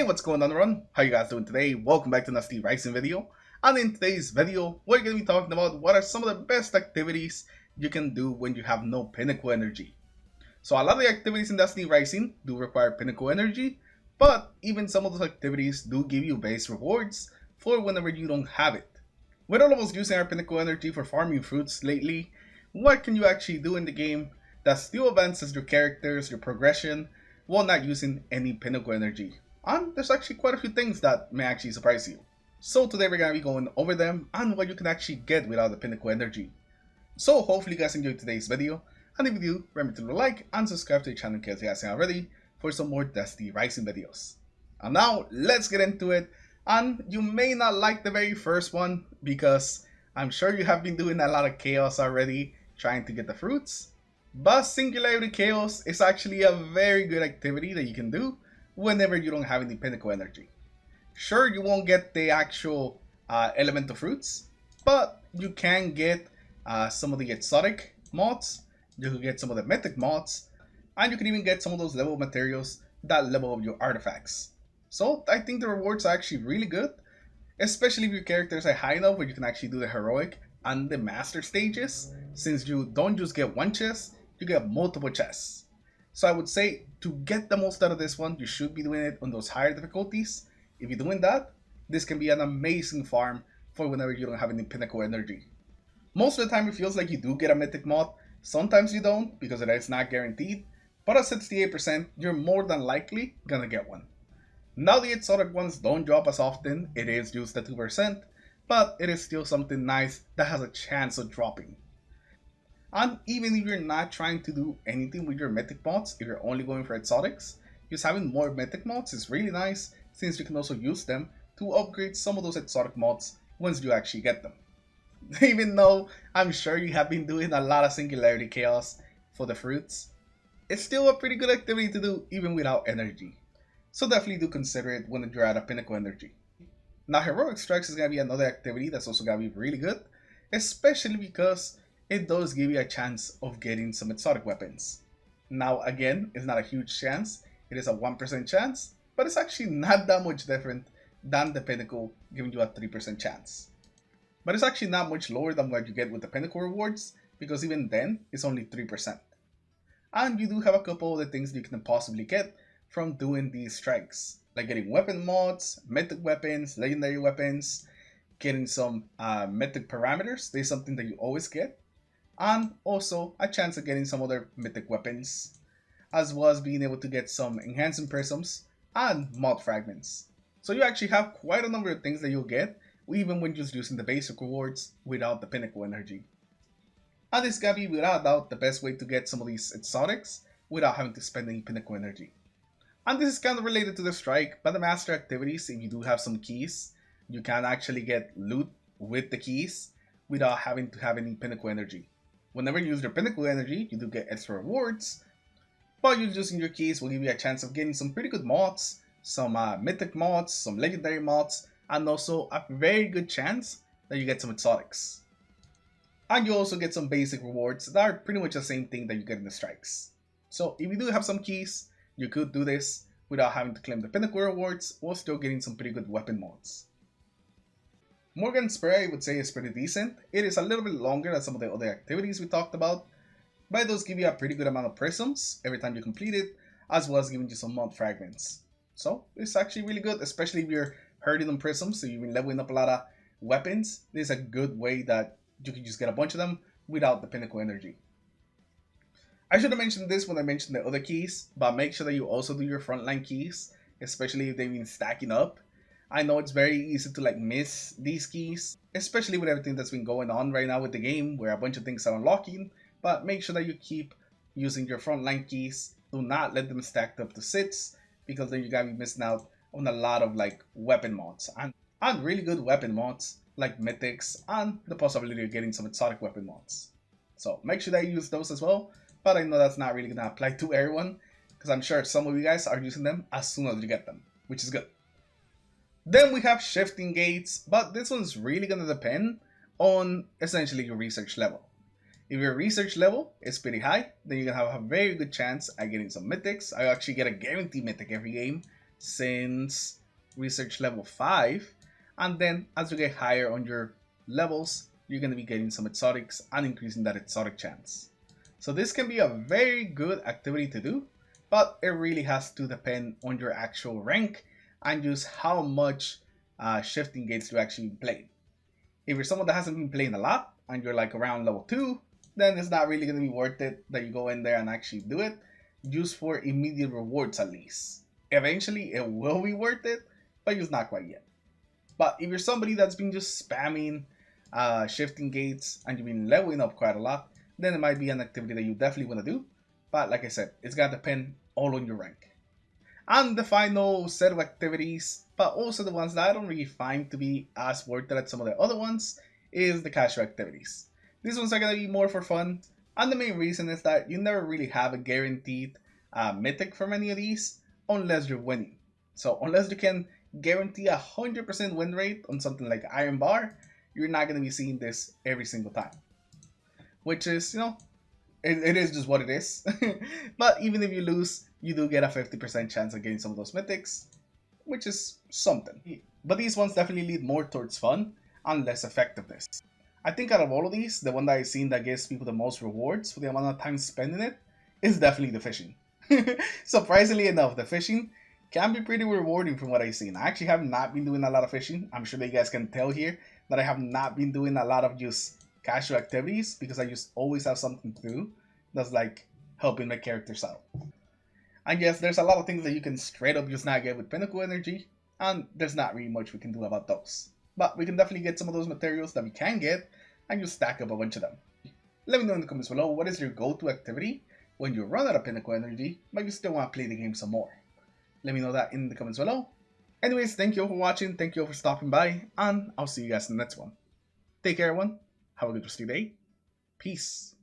Hey, what's going on, everyone? How you guys doing today? Welcome back to another Steve Rising video. And in today's video, we're going to be talking about what are some of the best activities you can do when you have no Pinnacle energy. So a lot of the activities in Destiny Rising do require Pinnacle energy, but even some of those activities do give you base rewards for whenever you don't have it. With all of us using our Pinnacle energy for farming fruits lately, what can you actually do in the game that still advances your characters, your progression, while not using any Pinnacle energy? And there's actually quite a few things that may actually surprise you. So today we're going to be going over them and what you can actually get without the Pinnacle energy. So hopefully you guys enjoyed today's video, and if you do, remember to leave a like and subscribe to the channel in case you guys haven't already for some more Destiny Rising videos. And now let's get into it. And you may not like the very first one because I'm sure you have been doing a lot of chaos already trying to get the fruits. But Singularity Chaos is actually a very good activity that you can do whenever you don't have any Pinnacle energy. Sure, you won't get the actual elemental fruits, but you can get some of the exotic mods, you can get some of the mythic mods, and you can even get some of those level materials that level up your artifacts. So I think the rewards are actually really good, especially if your characters are high enough where you can actually do the heroic and the master stages, since you don't just get one chest, you get multiple chests. So I would say to get the most out of this one, you should be doing it on those higher difficulties. If you're doing that, this can be an amazing farm for whenever you don't have any Pinnacle energy. Most of the time it feels like you do get a mythic mod, sometimes you don't because it is not guaranteed, but at 68% you're more than likely gonna get one. Now the exotic ones don't drop as often, it is just at 2%, but it is still something nice that has a chance of dropping. And even if you're not trying to do anything with your mythic mods, if you're only going for exotics, just having more mythic mods is really nice since you can also use them to upgrade some of those exotic mods once you actually get them. Even though I'm sure you have been doing a lot of Singularity Chaos for the fruits, it's still a pretty good activity to do even without energy. So definitely do consider it when you're at a Pinnacle energy. Now Heroic Strikes is going to be another activity that's also going to be really good, especially because it does give you a chance of getting some exotic weapons. Now again, it's not a huge chance, it is a 1% chance, but it's actually not that much different than the Pinnacle giving you a 3% chance. But it's actually not much lower than what you get with the Pinnacle rewards, because even then, it's only 3%. And you do have a couple of the things that you can possibly get from doing these strikes, like getting weapon mods, mythic weapons, legendary weapons, getting some mythic parameters. There's something that you always get, and also a chance of getting some other mythic weapons, as well as being able to get some enhancing prisms and mod fragments. So you actually have quite a number of things that you'll get even when just using the basic rewards without the Pinnacle energy. And this is gonna be without doubt the best way to get some of these exotics without having to spend any Pinnacle energy. And this is kind of related to the strike, but the master activities, if you do have some keys, you can actually get loot with the keys without having to have any Pinnacle energy. Whenever you use your Pinnacle energy, you do get extra rewards, but using your keys will give you a chance of getting some pretty good mods, some mythic mods, some legendary mods, and also a very good chance that you get some exotics. And you also get some basic rewards that are pretty much the same thing that you get in the strikes. So if you do have some keys, you could do this without having to claim the Pinnacle rewards while still getting some pretty good weapon mods. Morgan Spray, I would say, is pretty decent. It is a little bit longer than some of the other activities we talked about, but it does give you a pretty good amount of prisms every time you complete it, as well as giving you some mod fragments. So it's actually really good, especially if you're hurting on prisms, so you've been leveling up a lot of weapons. This is a good way that you can just get a bunch of them without the Pinnacle energy. I should have mentioned this when I mentioned the other keys, but make sure that you also do your frontline keys, especially if they've been stacking up. I know it's very easy to miss these keys, especially with everything that's been going on right now with the game where a bunch of things are unlocking, but make sure that you keep using your frontline keys. Do not let them stack up to 6, because then you're gonna be missing out on a lot of weapon mods and really good weapon mods like mythics and the possibility of getting some exotic weapon mods. So make sure that you use those as well, but I know that's not really gonna apply to everyone because I'm sure some of you guys are using them as soon as you get them, which is good. Then we have shifting gates, but this one's really going to depend on essentially your research level. If your research level is pretty high, then you're going to have a very good chance at getting some mythics. I actually get a guaranteed mythic every game, since research level 5, and then as you get higher on your levels, you're going to be getting some exotics and increasing that exotic chance. So this can be a very good activity to do, but it really has to depend on your actual rank and just how much shifting gates you actually play. If you're someone that hasn't been playing a lot and you're like around level 2, then it's not really going to be worth it that you go in there and actually do it, just for immediate rewards at least. Eventually it will be worth it, but just not quite yet. But if you're somebody that's been just spamming shifting gates and you've been leveling up quite a lot, then it might be an activity that you definitely want to do. But like I said, it's going to depend all on your rank. And the final set of activities, but also the ones that I don't really find to be as worth it as some of the other ones, is the casual activities. These ones are going to be more for fun, and the main reason is that you never really have a guaranteed mythic from any of these unless you're winning. So unless you can guarantee a 100% win rate on something like Iron Bar, you're not going to be seeing this every single time. Which is, it is just what it is. But even if you lose, you do get a 50% chance of getting some of those mythics, which is something. But these ones definitely lead more towards fun and less effectiveness. I think out of all of these, the one that I've seen that gives people the most rewards for the amount of time spending it is definitely the fishing. Surprisingly enough, the fishing can be pretty rewarding from what I've seen. I actually have not been doing a lot of fishing. I'm sure that you guys can tell here that I have not been doing a lot of just casual activities because I just always have something to do that's like helping my characters out. And yes, there's a lot of things that you can straight up just not get with Pinnacle energy, and there's not really much we can do about those. But we can definitely get some of those materials that we can get and just stack up a bunch of them. Let me know in the comments below what is your go-to activity when you run out of Pinnacle energy but you still want to play the game some more. Let me know that in the comments below. Anyways, thank you all for watching, thank you all for stopping by, and I'll see you guys in the next one. Take care everyone, have a good rest of your day, peace.